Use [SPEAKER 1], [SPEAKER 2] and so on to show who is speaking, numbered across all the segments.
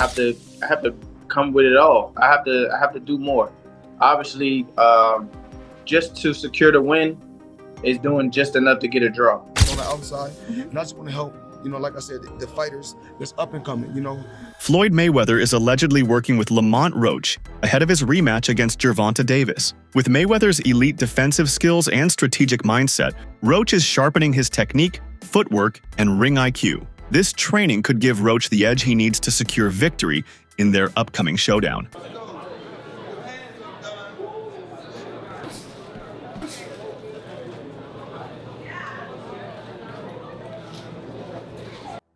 [SPEAKER 1] I have to come with it all. I have to do more. Obviously, just to secure the win is doing just enough to get a draw.
[SPEAKER 2] On the outside, and I just want to help, like I said, the fighters that's up and coming,
[SPEAKER 3] Floyd Mayweather is allegedly working with Lamont Roach ahead of his rematch against Gervonta Davis. With Mayweather's elite defensive skills and strategic mindset, Roach is sharpening his technique, footwork, and ring IQ. This training could give Roach the edge he needs to secure victory in their upcoming showdown.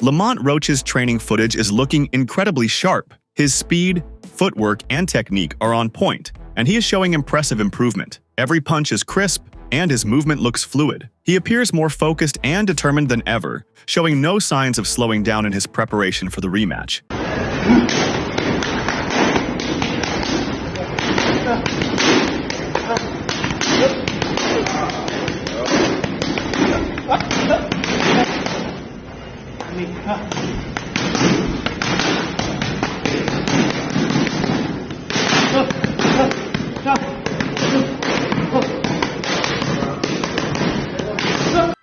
[SPEAKER 3] Lamont Roach's training footage is looking incredibly sharp. His speed, footwork, and technique are on point, and he is showing impressive improvement. Every punch is crisp, and his movement looks fluid. He appears more focused and determined than ever, showing no signs of slowing down in his preparation for the rematch.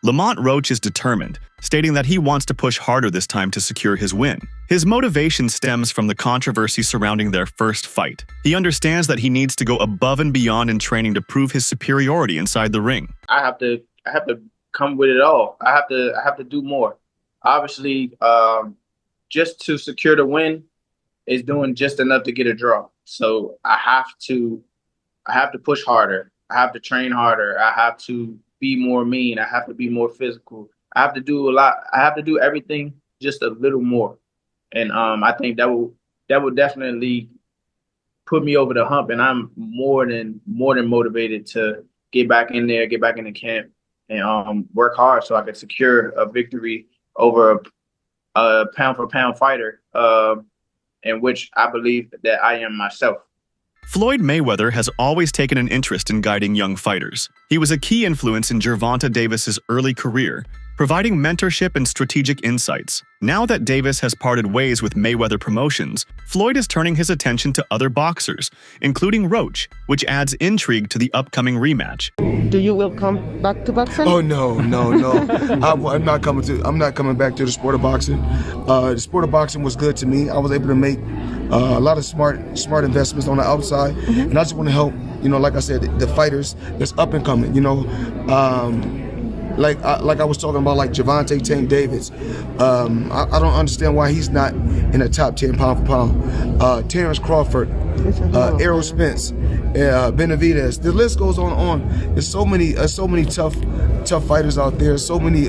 [SPEAKER 3] Lamont Roach is determined, stating that he wants to push harder this time to secure his win. His motivation stems from the controversy surrounding their first fight. He understands that he needs to go above and beyond in training to prove his superiority inside the ring.
[SPEAKER 1] I have to come with it all. I have to do more. Obviously, just to secure the win is doing just enough to get a draw. So I have to push harder. I have to train harder. I have to be more mean. I have to be more physical. I have to do a lot. I have to do everything just a little more. And I think that will definitely put me over the hump. And I'm more than motivated to get back in there, get back in the camp, and work hard so I can secure a victory over a pound for pound fighter, in which I believe that I am myself.
[SPEAKER 3] Floyd Mayweather has always taken an interest in guiding young fighters. He was a key influence in Gervonta Davis's early career, providing mentorship and strategic insights. Now that Davis has parted ways with Mayweather Promotions, Floyd is turning his attention to other boxers, including Roach, which adds intrigue to the upcoming rematch.
[SPEAKER 4] Do you will come back to boxing?
[SPEAKER 2] Oh no. I'm not coming back to the sport of boxing. The sport of boxing was good to me. I was able to make a lot of smart investments on the outside, and I just want to help, like I said, the fighters that's up and coming. Like I was talking about, like Gervonta Tank Davis. I don't understand why he's not in the top 10 pound for pound. Terrence Crawford, Errol Spence, Benavidez. The list goes on and on. There's so many tough fighters out there. So many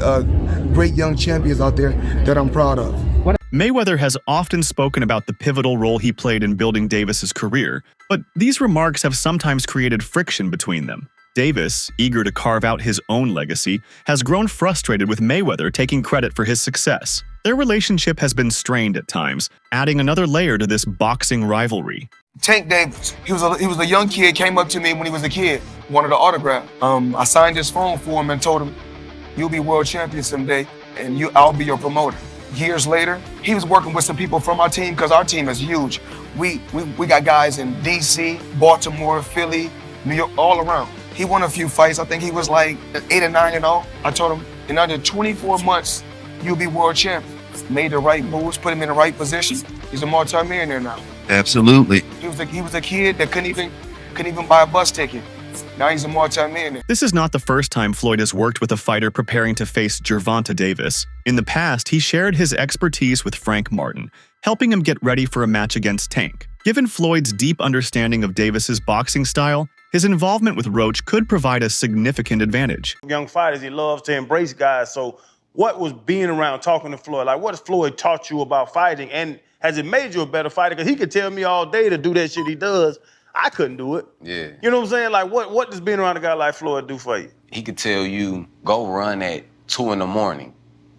[SPEAKER 2] great young champions out there that I'm proud of.
[SPEAKER 3] Mayweather has often spoken about the pivotal role he played in building Davis's career, but these remarks have sometimes created friction between them. Davis, eager to carve out his own legacy, has grown frustrated with Mayweather taking credit for his success. Their relationship has been strained at times, adding another layer to this boxing rivalry.
[SPEAKER 2] Tank Davis, he was a young kid, came up to me when he was a kid, wanted an autograph. I signed his phone for him and told him, "You'll be world champion someday, and I'll be your promoter." Years later, he was working with some people from our team, because our team is huge. We got guys in DC, Baltimore, Philly, New York, all around. He won a few fights. I think he was like 8 or 9-0. I told him, in under 24 months, you'll be world champion. Made the right moves, put him in the right position. He's a multi-millionaire now.
[SPEAKER 5] Absolutely.
[SPEAKER 2] He was a kid that couldn't even buy a bus ticket. Now he's a multi-millionaire.
[SPEAKER 3] This is not the first time Floyd has worked with a fighter preparing to face Gervonta Davis. In the past, he shared his expertise with Frank Martin, helping him get ready for a match against Tank. Given Floyd's deep understanding of Davis's boxing style, his involvement with Roach could provide a significant advantage.
[SPEAKER 6] Young fighters, he loves to embrace guys. So what was being around talking to Floyd? Like, what has Floyd taught you about fighting? And has it made you a better fighter? Because he could tell me all day to do that shit he does. I couldn't do it.
[SPEAKER 7] Yeah.
[SPEAKER 6] You know what I'm saying? Like, what does being around a guy like Floyd do for you?
[SPEAKER 7] He could tell you, go run at 2 in the morning.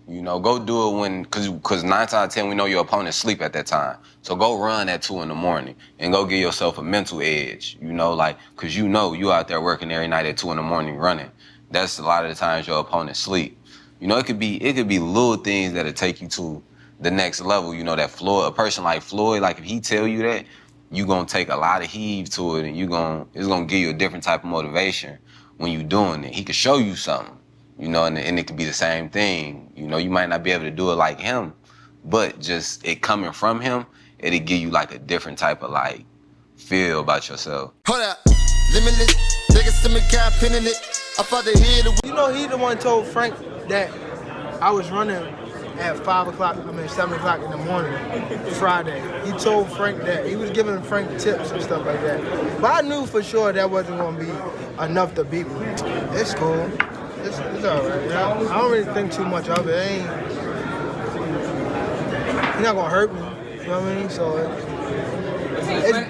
[SPEAKER 7] You know, go do it when, because 9 times out of 10, we know your opponent sleep at that time. So go run at 2 in the morning and go give yourself a mental edge, you know, like, because you know you out there working every night at 2 in the morning running. That's a lot of the times your opponent sleep. You know, it could be little things that'll take you to the next level. You know, that Floyd, a person like Floyd, like if he tell you that, you gonna take a lot of heave to it, and it's gonna give you a different type of motivation when you doing it. He could show you something, you know, and it could be the same thing. You know, you might not be able to do it like him, but just it coming from him, it'll give you like a different type of like feel about yourself.
[SPEAKER 5] Hold up, limitless, biggest to me guy pinning it. I thought they hear the.
[SPEAKER 8] You know, he the one told Frank that I was running at 7 o'clock in the morning, Friday. He told Frank that. He was giving Frank tips and stuff like that. But I knew for sure that wasn't going to be enough to beat me. It's cool. It's all right. You know? I don't really think too much of it. He's not going to hurt me. You know what I mean? So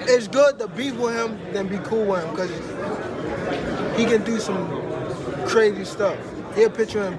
[SPEAKER 8] it's good to beef with him than be cool with him because he can do some crazy stuff. He'll put you in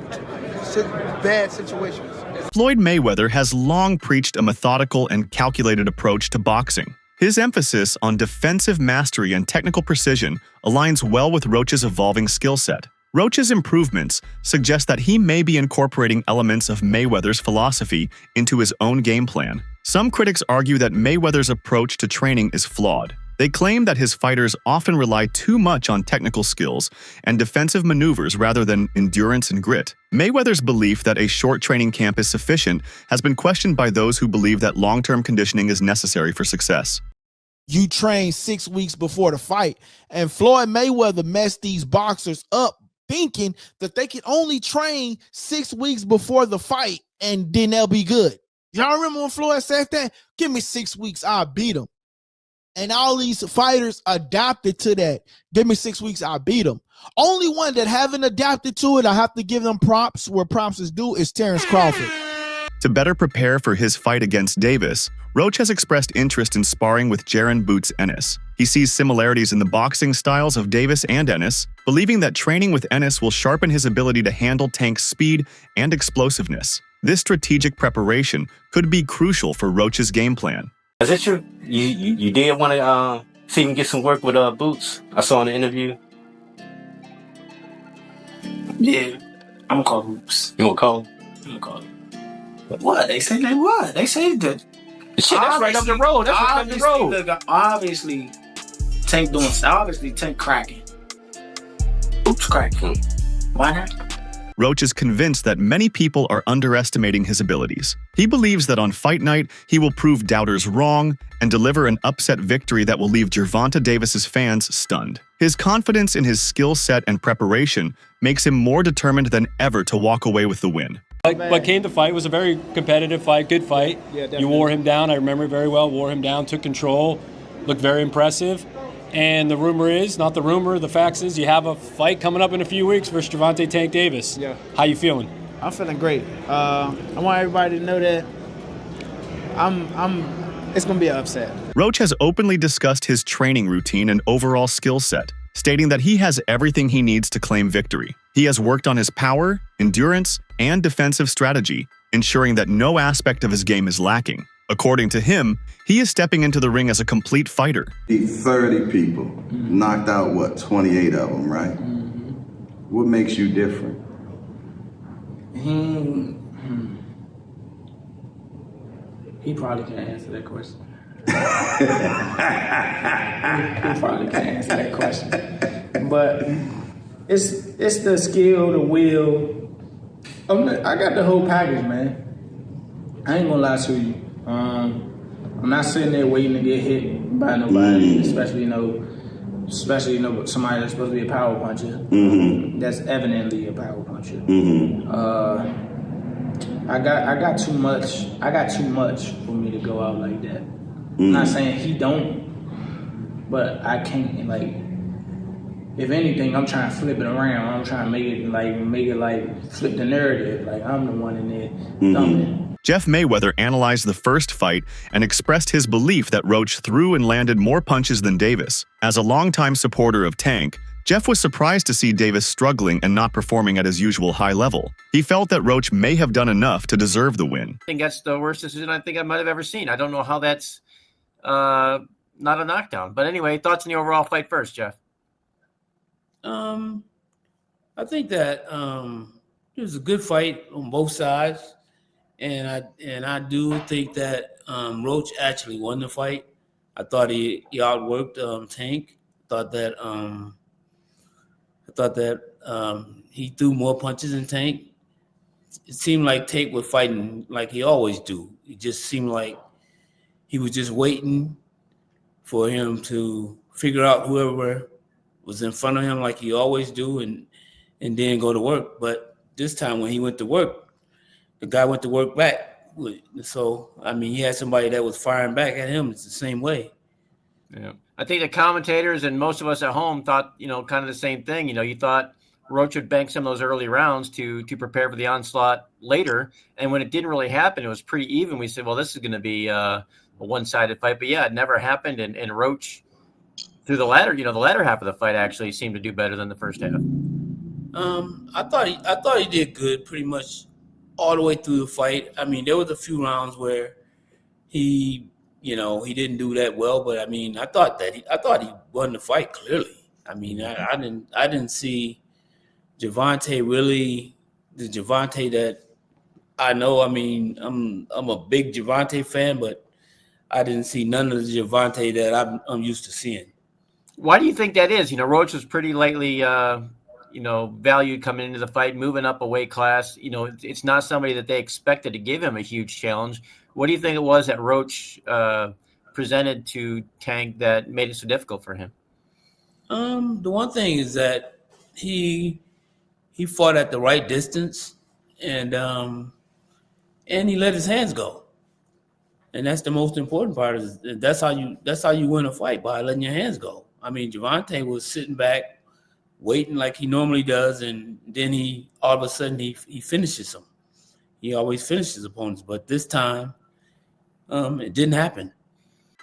[SPEAKER 8] bad situations.
[SPEAKER 3] Floyd Mayweather has long preached a methodical and calculated approach to boxing. His emphasis on defensive mastery and technical precision aligns well with Roach's evolving skill set. Roach's improvements suggest that he may be incorporating elements of Mayweather's philosophy into his own game plan. Some critics argue that Mayweather's approach to training is flawed. They claim that his fighters often rely too much on technical skills and defensive maneuvers rather than endurance and grit. Mayweather's belief that a short training camp is sufficient has been questioned by those who believe that long-term conditioning is necessary for success.
[SPEAKER 9] You train 6 weeks before the fight, and Floyd Mayweather messed these boxers up thinking that they can only train 6 weeks before the fight and then they'll be good. Y'all remember when Floyd said that? Give me 6 weeks, I'll beat him. And all these fighters adapted to that. Give me 6 weeks, I'll beat them. Only one that haven't adapted to it, I have to give them props where props is due, is Terrence Crawford.
[SPEAKER 3] To better prepare for his fight against Davis, Roach has expressed interest in sparring with Jaron Boots Ennis. He sees similarities in the boxing styles of Davis and Ennis, believing that training with Ennis will sharpen his ability to handle Tank's speed and explosiveness. This strategic preparation could be crucial for Roach's game plan.
[SPEAKER 10] Is it true? You did want to see him get some work with Boots? I saw in the interview.
[SPEAKER 11] Yeah, I'm gonna call Boots.
[SPEAKER 10] You gonna call him?
[SPEAKER 11] I'm gonna call him. What? They say they what? They say that.
[SPEAKER 10] Shit, that's right up the road. That's right up the road.
[SPEAKER 11] Look, obviously, Tank cracking. Boots cracking. Why not?
[SPEAKER 3] Roach is convinced that many people are underestimating his abilities. He believes that on fight night, he will prove doubters wrong and deliver an upset victory that will leave Gervonta Davis's fans stunned. His confidence in his skill set and preparation makes him more determined than ever to walk away with the win.
[SPEAKER 12] But came to fight. It was a very competitive fight, good fight. Yeah, you wore him down. I remember it very well. Wore him down, took control, looked very impressive. And the rumor is, not the rumor, the facts is, you have a fight coming up in a few weeks versus Gervonta Tank Davis.
[SPEAKER 8] Yeah.
[SPEAKER 12] How you feeling?
[SPEAKER 8] I'm feeling great. I want everybody to know that it's gonna be an upset.
[SPEAKER 3] Roach has openly discussed his training routine and overall skill set, stating that he has everything he needs to claim victory. He has worked on his power, endurance, and defensive strategy, ensuring that no aspect of his game is lacking. According to him, he is stepping into the ring as a complete fighter.
[SPEAKER 13] 30 people, knocked out, 28 of them, right? What makes you different?
[SPEAKER 11] He probably can't answer that question. He probably can't answer that question. But it's the skill, the will. I got the whole package, man. I ain't gonna lie to you. I'm not sitting there waiting to get hit by nobody, especially somebody that's supposed to be a power puncher. That's evidently a power puncher. I got too much. I got too much for me to go out like that. I'm not saying he don't, but I can't. Like, if anything, I'm trying to flip it around. I'm trying to make it flip the narrative. Like, I'm the one in there thumping.
[SPEAKER 3] Jeff Mayweather analyzed the first fight and expressed his belief that Roach threw and landed more punches than Davis. As a longtime supporter of Tank, Jeff was surprised to see Davis struggling and not performing at his usual high level. He felt that Roach may have done enough to deserve the win.
[SPEAKER 14] I think that's the worst decision I think I might have ever seen. I don't know how that's not a knockdown. But anyway, thoughts on the overall fight first, Jeff?
[SPEAKER 15] I think that it was a good fight on both sides.
[SPEAKER 16] and I do think that Roach actually won the fight. I thought he outworked Tank. I thought that he threw more punches than Tank. It seemed like Tank was fighting like he always do. It just seemed like he was just waiting for him to figure out whoever was in front of him like he always do and then go to work. But this time when he went to work, the guy went to work back. So, I mean, he had somebody that was firing back at him. It's the same way.
[SPEAKER 14] Yeah. I think the commentators and most of us at home thought, kind of the same thing. You thought Roach would bank some of those early rounds to prepare for the onslaught later. And when it didn't really happen, it was pretty even. We said, well, this is going to be a one-sided fight. But yeah, it never happened. And Roach, through the latter half of the fight, actually seemed to do better than the first half.
[SPEAKER 16] I thought he did good pretty much all the way through the fight. I mean, there was a few rounds where he didn't do that well, but I mean, I thought he won the fight clearly. I mean, I didn't see Gervonta really the Gervonta that I know. I mean, I'm a big Gervonta fan, but I didn't see none of the Gervonta that I'm used to seeing.
[SPEAKER 14] Why do you think that is? Roach was pretty lightly valued coming into the fight, moving up a weight class. It's not somebody that they expected to give him a huge challenge. What do you think it was that Roach presented to Tank that made it so difficult for him?
[SPEAKER 16] The one thing is that he fought at the right distance, and he let his hands go, and that's the most important part. Is that's how you win a fight, by letting your hands go. I mean, Gervonta was sitting back, waiting like he normally does, and then all of a sudden he finishes him. He always finishes opponents, but this time it didn't happen.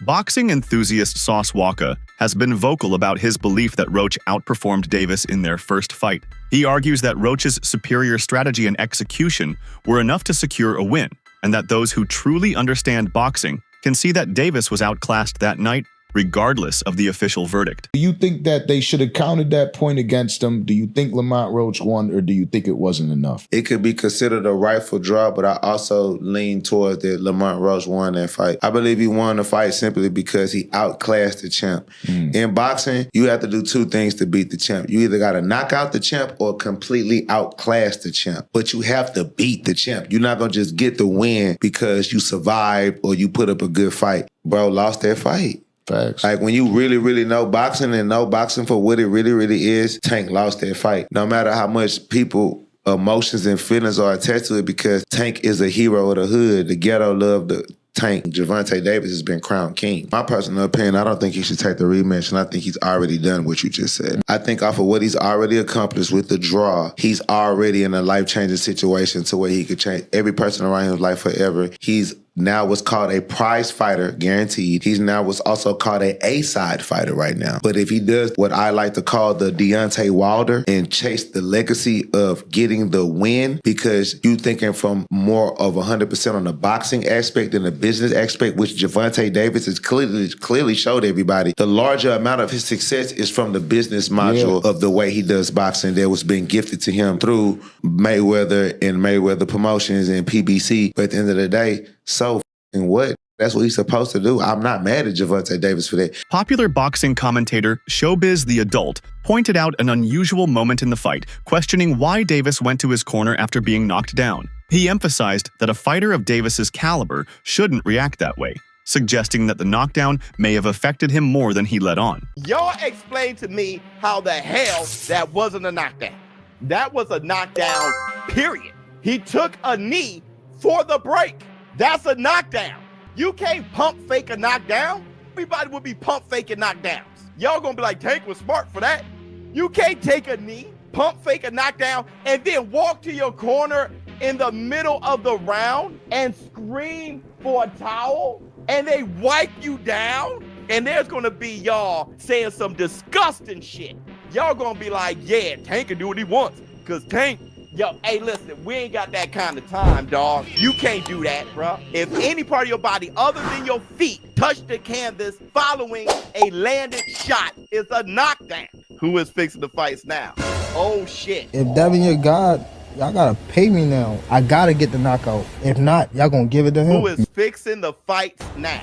[SPEAKER 3] Boxing enthusiast Sauce Walker has been vocal about his belief that Roach outperformed Davis in their first fight. He argues that Roach's superior strategy and execution were enough to secure a win, and that those who truly understand boxing can see that Davis was outclassed that night regardless of the official verdict.
[SPEAKER 17] Do you think that they should have counted that point against him? Do you think Lamont Roach won, or do you think it wasn't enough?
[SPEAKER 18] It could be considered a rightful draw, but I also lean towards that Lamont Roach won that fight. I believe he won the fight simply because he outclassed the champ. In boxing, you have to do two things to beat the champ. You either got to knock out the champ or completely outclass the champ. But you have to beat the champ. You're not going to just get the win because you survived or you put up a good fight. Bro lost that fight.
[SPEAKER 17] Facts.
[SPEAKER 18] Like, when you really, really know boxing and know boxing for what it really, really is, Tank lost that fight. No matter how much people, emotions and feelings are attached to it, because Tank is a hero of the hood. The ghetto loved the Tank. Gervonta Davis has been crowned king. My personal opinion, I don't think he should take the rematch, and I think he's already done what you just said. I think off of what he's already accomplished with the draw, he's already in a life-changing situation to where he could change every person around his life forever. He's now what's called a prize fighter, guaranteed. He's now what's also called a A-side fighter right now. But if he does what I like to call the Deontay Wilder and chase the legacy of getting the win, because you thinking from more of 100% on the boxing aspect than the business aspect, which Gervonta Davis has clearly showed everybody, the larger amount of his success is from the business module of the way he does boxing that was being gifted to him through Mayweather and Mayweather Promotions and PBC. But at the end of the day, so and what? That's what he's supposed to do. I'm not mad at Gervonta Davis for that.
[SPEAKER 3] Popular boxing commentator Showbiz the Adult pointed out an unusual moment in the fight, questioning why Davis went to his corner after being knocked down. He emphasized that a fighter of Davis's caliber shouldn't react that way, suggesting that the knockdown may have affected him more than he let on.
[SPEAKER 19] Y'all explain to me how the hell that wasn't a knockdown. That was a knockdown, period. He took a knee for the break. That's a knockdown. You can't pump fake a knockdown. Everybody would be pump faking knockdowns. Y'all gonna be like, Tank was smart for that. You can't take a knee, pump fake a knockdown, and then walk to your corner in the middle of the round and scream for a towel, and they wipe you down, and there's gonna be y'all saying some disgusting shit. Y'all gonna be like, yeah, Tank can do what he wants, because Tank, yo, hey, listen, we ain't got that kind of time, dog. You can't do that, bro. If any part of your body other than your feet touch the canvas following a landed shot, is a knockdown. Who is fixing the fights now? Oh, shit.
[SPEAKER 17] If Devin your God,
[SPEAKER 8] Y'all gotta pay me now. I gotta get the knockout. If not, y'all gonna give it to him.
[SPEAKER 19] Who is fixing the fights now?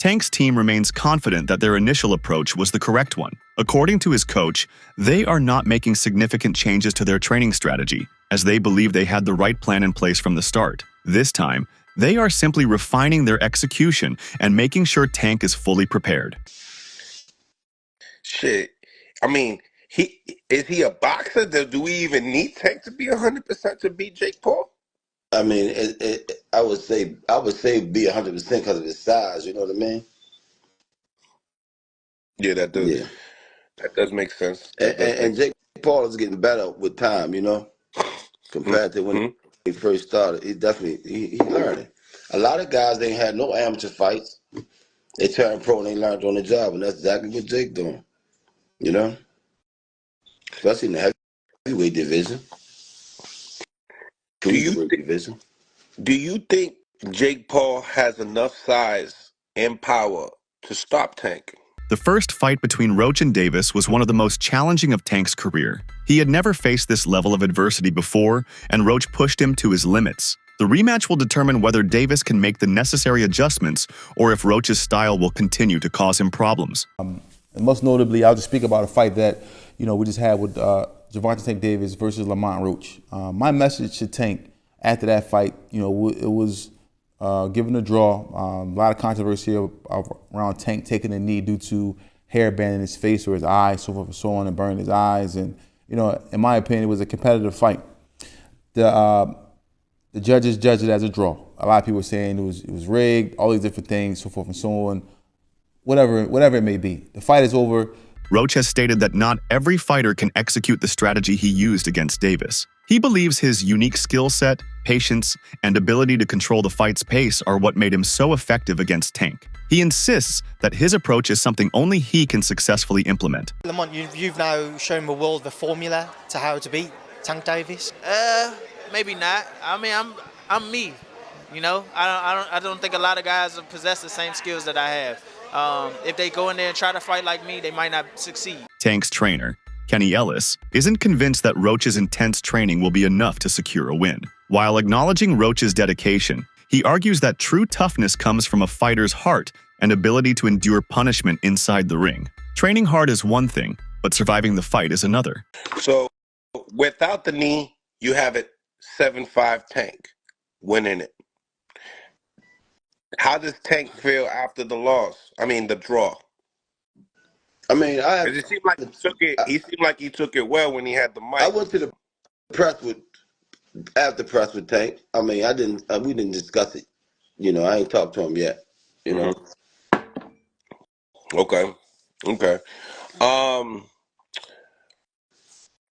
[SPEAKER 3] Tank's team remains confident that their initial approach was the correct one. According to his coach, they are not making significant changes to their training strategy, as they believe they had the right plan in place from the start. This time, they are simply refining their execution and making sure Tank is fully prepared.
[SPEAKER 20] Shit. I mean, is he a boxer? Do we even need Tank to be 100% to beat Jake Paul?
[SPEAKER 21] I mean, I would say be 100% because of his size. You know what I mean?
[SPEAKER 20] Yeah, that does.
[SPEAKER 21] Yeah.
[SPEAKER 20] That does make sense.
[SPEAKER 21] And Jake Paul is getting better with time. You know, compared to when he first started. He definitely he learning. A lot of guys ain't had no amateur fights. They turned pro and they learned on the job, and that's exactly what Jake doing. You know, especially in the heavyweight division.
[SPEAKER 20] Do you think Jake Paul has enough size and power to stop Tank?
[SPEAKER 3] The first fight between Roach and Davis was one of the most challenging of Tank's career. He had never faced this level of adversity before, and Roach pushed him to his limits. The rematch will determine whether Davis can make the necessary adjustments or if Roach's style will continue to cause him problems.
[SPEAKER 22] And most notably, I'll just speak about a fight that we just had with Gervonta Tank Davis versus Lamont Roach. My message to Tank after that fight, it was given a draw. A lot of controversy around Tank taking a knee due to hair banding his face or his eyes, so forth and so on, and burning his eyes. And in my opinion, it was a competitive fight. The judges judged it as a draw. A lot of people were saying it was rigged, all these different things, so forth and so on. Whatever it may be, the fight is over.
[SPEAKER 3] Roach has stated that not every fighter can execute the strategy he used against Davis. He believes his unique skill set, patience, and ability to control the fight's pace are what made him so effective against Tank. He insists that his approach is something only he can successfii implement.
[SPEAKER 23] Lamont, you've now shown the world the formula to how to beat Tank Davis.
[SPEAKER 24] Maybe not. I mean, I'm me. I don't think a lot of guys possess the same skills that I have. If they go in there and try to fight like me, they might not succeed.
[SPEAKER 3] Tank's trainer, Kenny Ellis, isn't convinced that Roach's intense training will be enough to secure a win. While acknowledging Roach's dedication, he argues that true toughness comes from a fighter's heart and ability to endure punishment inside the ring. Training hard is one thing, but surviving the fight is another.
[SPEAKER 20] So, without the knee, you have it 7-5 Tank winning it. How does Tank feel after the loss? I mean, the draw.
[SPEAKER 21] I mean,
[SPEAKER 20] it seemed like he took it. He seemed like he took it well when he had the mic.
[SPEAKER 21] I went to the press after press with Tank. I mean, we didn't discuss it. I ain't talked to him yet.
[SPEAKER 20] Okay.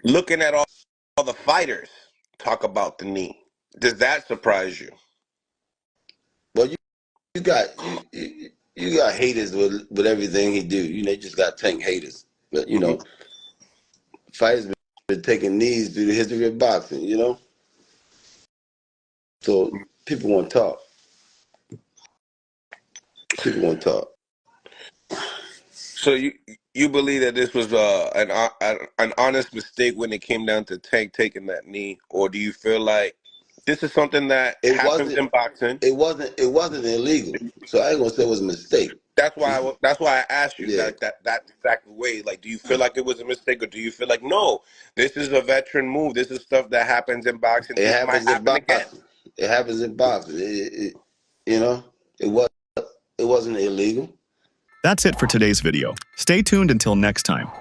[SPEAKER 20] Looking at all the fighters talk about the knee, does that surprise you?
[SPEAKER 21] Well, you got haters with everything he do. You just got Tank haters. But fighters been taking knees through the history of boxing. So people want to talk.
[SPEAKER 20] So you believe that this was an honest mistake when it came down to Tank taking that knee, or do you feel like this is something that happens in boxing?
[SPEAKER 21] It wasn't illegal, so I ain't gonna say it was a mistake.
[SPEAKER 20] That's why I asked you that exact way. Like, do you feel like it was a mistake, or do you feel like no, this is a veteran move? This is stuff that happens in boxing.
[SPEAKER 21] It happens in boxing. It happens in boxing. It wasn't illegal.
[SPEAKER 3] That's it for today's video. Stay tuned until next time.